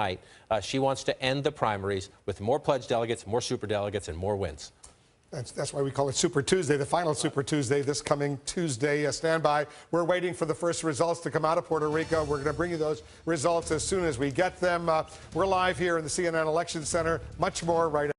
tonight. She wants to end the primaries with more pledged delegates, more superdelegates, and more wins. That's why we call it Super Tuesday, the final Super Tuesday this coming Tuesday. Stand by. We're waiting for the first results to come out of Puerto Rico. We're going to bring you those results as soon as we get them. We're live here in the CNN Election Center. Much more right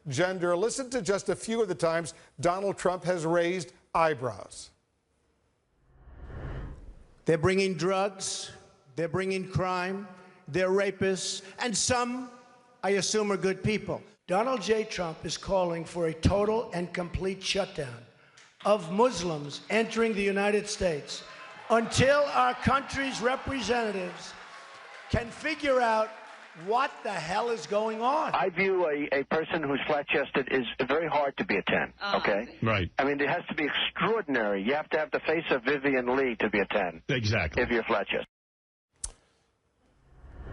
gender. Listen to just a few of the times Donald Trump has raised eyebrows. They're bringing drugs, they're bringing crime, they're rapists, and some, I assume, are good people. Donald J. Trump is calling for a total and complete shutdown of Muslims entering the United States until our country's representatives can figure out what the hell is going on. I view a person who's flat-chested is very hard to be a 10, okay? Right. I mean, it has to be extraordinary. You have to have the face of Vivian Lee to be a 10. Exactly. If you're flat-chested.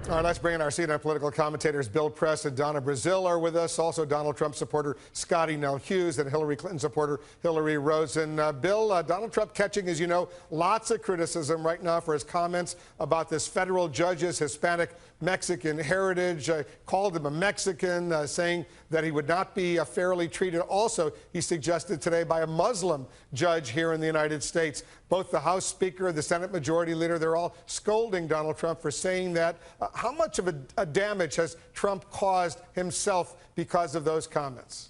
All right, let's bring in our CNN political commentators. Bill Press and Donna Brazil are with us. Also, Donald Trump supporter Scotty Nell Hughes and Hillary Clinton supporter Hillary Rosen. Bill, Donald Trump catching, as you know, lots of criticism right now for his comments about this federal judge's Hispanic Mexican heritage. Called him a Mexican, saying that he would not be fairly treated. Also, he suggested today by a Muslim judge here in the United States. Both the House Speaker, the Senate Majority Leader, they're all scolding Donald Trump for saying that. How much of a damage has Trump caused himself because of those comments?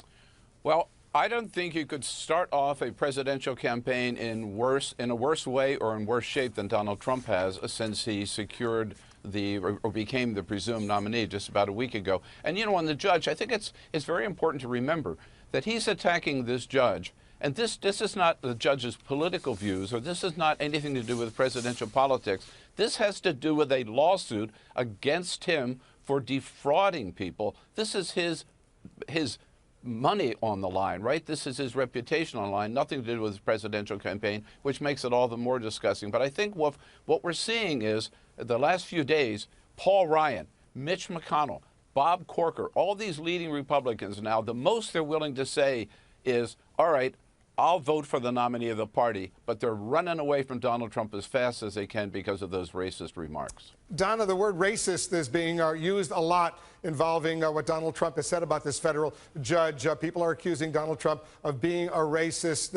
Well, I don't think you could start off a presidential campaign in a worse way or in worse shape than Donald Trump has since he secured or became the presumed nominee just about a week ago. And you know, on the judge, I think it's very important to remember that he's attacking this judge. And this is not the judge's political views, or this is not anything to do with presidential politics. This has to do with a lawsuit against him for defrauding people. This is his money on the line, right? This is his reputation on the line, nothing to do with his presidential campaign, which makes it all the more disgusting. But I think what we're seeing is, the last few days, Paul Ryan, Mitch McConnell, Bob Corker, all these leading Republicans now, the most they're willing to say is, all right, I'll vote for the nominee of the party, but they're running away from Donald Trump as fast as they can because of those racist remarks. Donna, the word racist is being used a lot involving what Donald Trump has said about this federal judge. People are accusing Donald Trump of being a racist.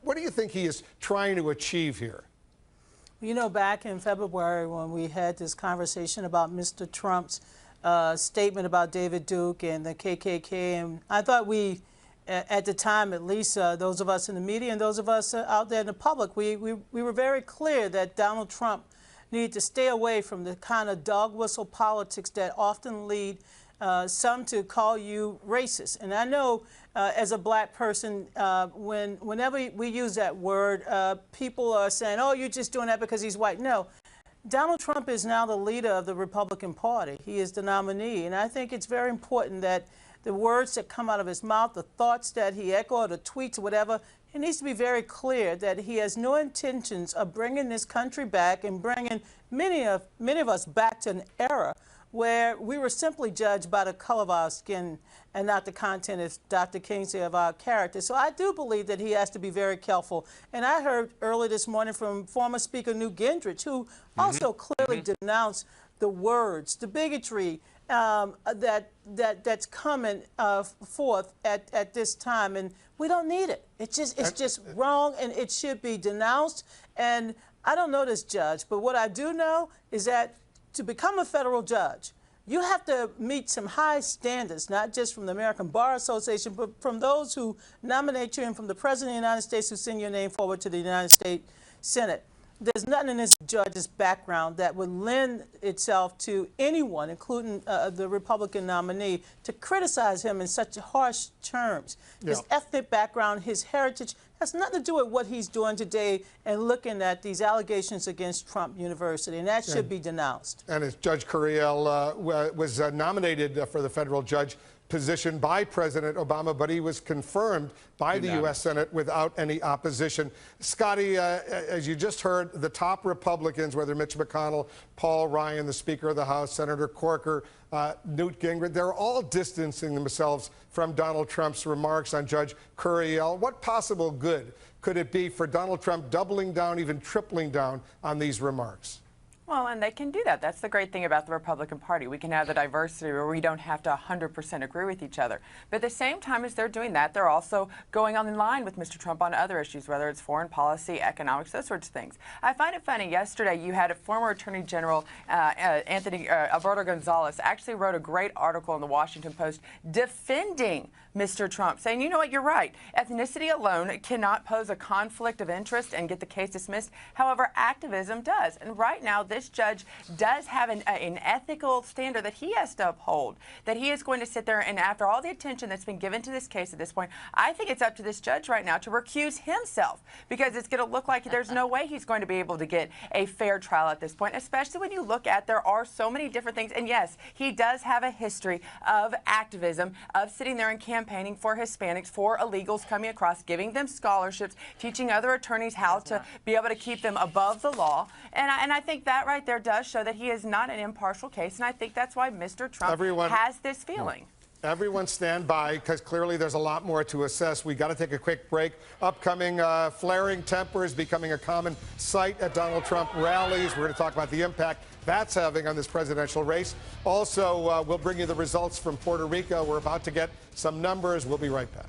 What do you think he is trying to achieve here? You know, back in February when we had this conversation about Mr. Trump's statement about David Duke and the KKK, and I thought we, at the time, at least those of us in the media and those of us out there in the public, we were very clear that Donald Trump needed to stay away from the kind of dog whistle politics that often lead some to call you racist. And I know as a black person, whenever we use that word, people are saying, oh, you're just doing that because he's white. No. Donald Trump is now the leader of the Republican Party. He is the nominee. And I think it's very important that the words that come out of his mouth, the thoughts that he echoes, the tweets, whatever, he needs to be very clear that he has no intentions of bringing this country back and bringing many of us back to an era where we were simply judged by the color of our skin and not the content, as Dr. King said, of our character. So I do believe that he has to be very careful. And I heard early this morning from former Speaker Newt Gingrich, who also clearly denounced the words, the bigotry that's coming forth at this time, and we don't need it. It's just wrong, and it should be denounced. And I don't know this judge, but what I do know is that to become a federal judge, you have to meet some high standards, not just from the American Bar Association, but from those who nominate you and from the President of the United States who send your name forward to the United States Senate. There's nothing in this judge's background that would lend itself to anyone, including the Republican nominee, to criticize him in such harsh terms. Yeah. His ethnic background, his heritage, has nothing to do with what he's doing today and looking at these allegations against Trump University, and that should be denounced. And as Judge Curiel was nominated for the federal judge position by President Obama, but he was confirmed by the U.S. Senate without any opposition. Scotty, as you just heard, the top Republicans, whether Mitch McConnell, Paul Ryan, the Speaker of the House, Senator Corker, Newt Gingrich, they're all distancing themselves from Donald Trump's remarks on Judge Curiel. What possible good could it be for Donald Trump doubling down, even tripling down on these remarks? Well, and they can do that. That's the great thing about the Republican Party. We can have the diversity where we don't have to 100% agree with each other. But at the same time as they're doing that, they're also going on in line with Mr. Trump on other issues, whether it's foreign policy, economics, those sorts of things. I find it funny. Yesterday, you had a former Attorney General, Alberto Gonzales, actually wrote a great article in the Washington Post defending Mr. Trump, saying, you know what, you're right. Ethnicity alone cannot pose a conflict of interest and get the case dismissed. However, activism does. And right now, this judge does have an ethical standard that he has to uphold, that he is going to sit there and after all the attention that's been given to this case at this point, I think it's up to this judge right now to recuse himself, because it's going to look like there's no way he's going to be able to get a fair trial at this point, especially when you look at there are so many different things. And yes, he does have a history of activism, of sitting there and campaigning for Hispanics, for illegals coming across, giving them scholarships, teaching other attorneys how to be able to keep them above the law. And I think that right there does show that he is not an impartial case, and I think that's why Mr. Trump has this feeling. Everyone stand by, because clearly there's a lot more to assess. We got to take a quick break. Upcoming flaring tempers becoming a common sight at Donald Trump rallies. We're going to talk about the impact that's having on this presidential race. Also, we'll bring you the results from Puerto Rico. We're about to get some numbers. We'll be right back.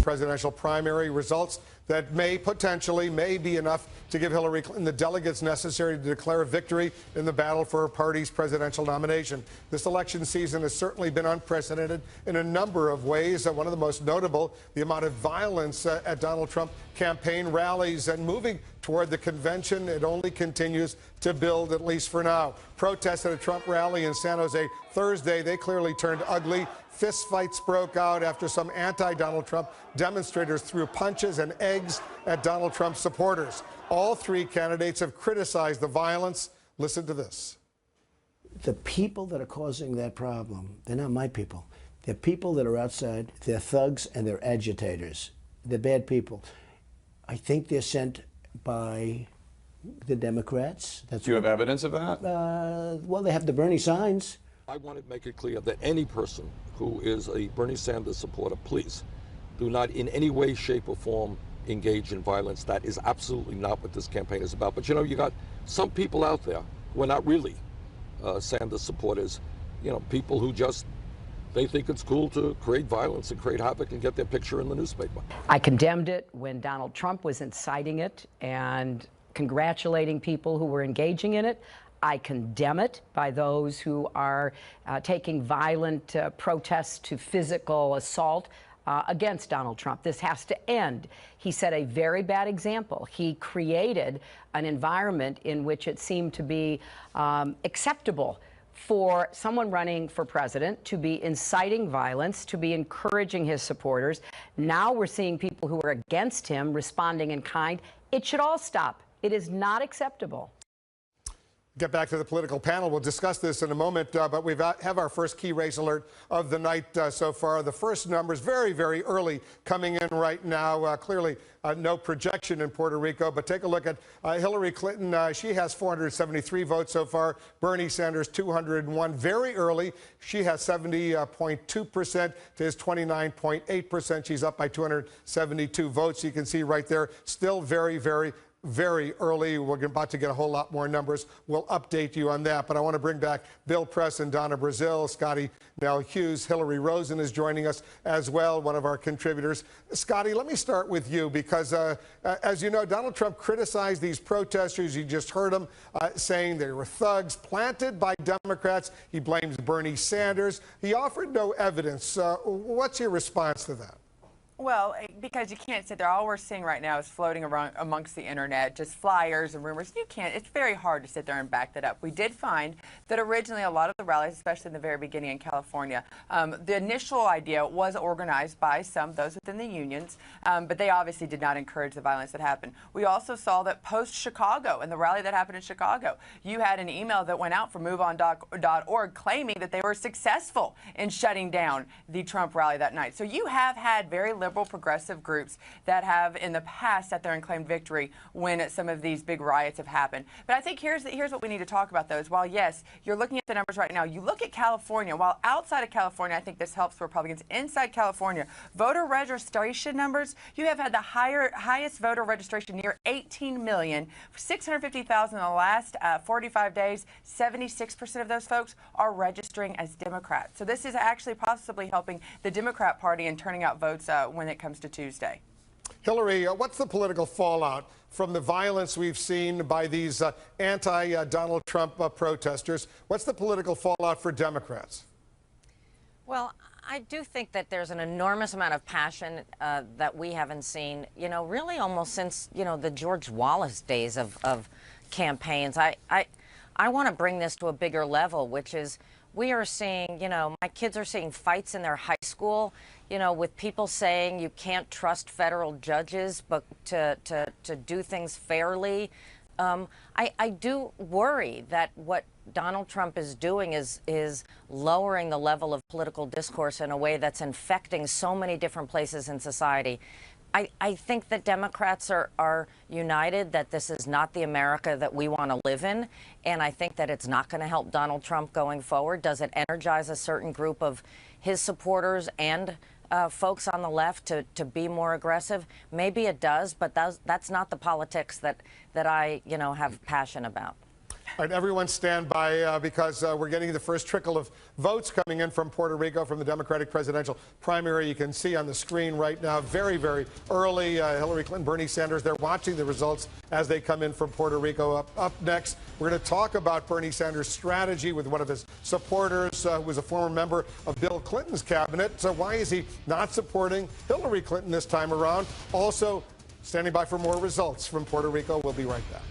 Presidential primary results that may potentially be enough to give Hillary Clinton the delegates necessary to declare victory in the battle for her party's presidential nomination. This election season has certainly been unprecedented in a number of ways. One of the most notable, the amount of violence at Donald Trump campaign rallies, and moving toward the convention, it only continues to build, at least for now. Protests at a Trump rally in San Jose Thursday, they clearly turned ugly. Fistfights broke out after some anti-Donald Trump demonstrators threw punches and eggs at Donald Trump supporters. All three candidates have criticized the violence. Listen to this. The people that are causing that problem, they're not my people. They're people that are outside. They're thugs and they're agitators. They're bad people. I think they're sent by the Democrats. Do you have evidence of that? Well, they have the Bernie signs. I want to make it clear that any person who is a Bernie Sanders supporter, please do not in any way, shape, or form engage in violence. That is absolutely not what this campaign is about. But you know, you got some people out there who are not really Sanders supporters, you know, people who just, they think it's cool to create violence and create havoc and get their picture in the newspaper. I condemned it when Donald Trump was inciting it and congratulating people who were engaging in it. I condemn it by those who are taking violent protests to physical assault against Donald Trump. This has to end. He set a very bad example. He created an environment in which it seemed to be acceptable for someone running for president to be inciting violence, to be encouraging his supporters. Now we're seeing people who are against him responding in kind. It should all stop. It is not acceptable. Get back to the political panel. We'll discuss this in a moment, but we have our first key race alert of the night so far. The first numbers very, very early coming in right now. Clearly no projection in Puerto Rico, but take a look at Hillary Clinton. She has 473 votes so far. Bernie Sanders 201. Very early, she has 70.2% to his 29.8%. She's up by 272 votes. You can see right there, still very, very early. We're about to get a whole lot more numbers. We'll update you on that. But I want to bring back Bill Press and Donna Brazil. Scotty Nell Hughes. Hillary Rosen is joining us as well, one of our contributors. Scotty, let me start with you because, as you know, Donald Trump criticized these protesters. You just heard him saying they were thugs planted by Democrats. He blames Bernie Sanders. He offered no evidence. What's your response to that? Well, because you can't sit there. All we're seeing right now is floating around amongst the internet, just flyers and rumors. You can't. It's very hard to sit there and back that up. We did find that originally a lot of the rallies, especially in the very beginning in California, the initial idea was organized by those within the unions, but they obviously did not encourage the violence that happened. We also saw that post-Chicago and the rally that happened in Chicago, you had an email that went out from MoveOn.org claiming that they were successful in shutting down the Trump rally that night. So you have had very liberal progressive groups that have in the past sat there and claimed victory when some of these big riots have happened. But I think here's what we need to talk about, though, is while, yes, you're looking at the numbers right now, you look at California. While outside of California, I think this helps Republicans. Inside California, voter registration numbers, you have had the highest voter registration, near 18 million, 650,000 in the last 45 days. 76% of those folks are registering as Democrats. So this is actually possibly helping the Democrat Party in turning out votes when it comes to Tuesday. Hillary, what's the political fallout from the violence we've seen by these anti-Donald Trump protesters? What's the political fallout for Democrats? Well, I do think that there's an enormous amount of passion that we haven't seen, you know, really almost since, you know, the George Wallace days of campaigns. I want to bring this to a bigger level, which is we are seeing, you know, my kids are seeing fights in their high school, you know, with people saying you can't trust federal judges, but to do things fairly. I do worry that what Donald Trump is doing is lowering the level of political discourse in a way that's infecting so many different places in society. I think that Democrats are united that this is not the America that we want to live in, and I think that it's not going to help Donald Trump going forward. Does it energize a certain group of his supporters and folks on the left to be more aggressive? Maybe it does, but that's not the politics that I, you know, have passion about. All right, everyone stand by because we're getting the first trickle of votes coming in from Puerto Rico from the Democratic presidential primary. You can see on the screen right now, very, very early, Hillary Clinton, Bernie Sanders. They're watching the results as they come in from Puerto Rico. Up next, we're going to talk about Bernie Sanders' strategy with one of his supporters, who was a former member of Bill Clinton's cabinet. So why is he not supporting Hillary Clinton this time around? Also, standing by for more results from Puerto Rico. We'll be right back.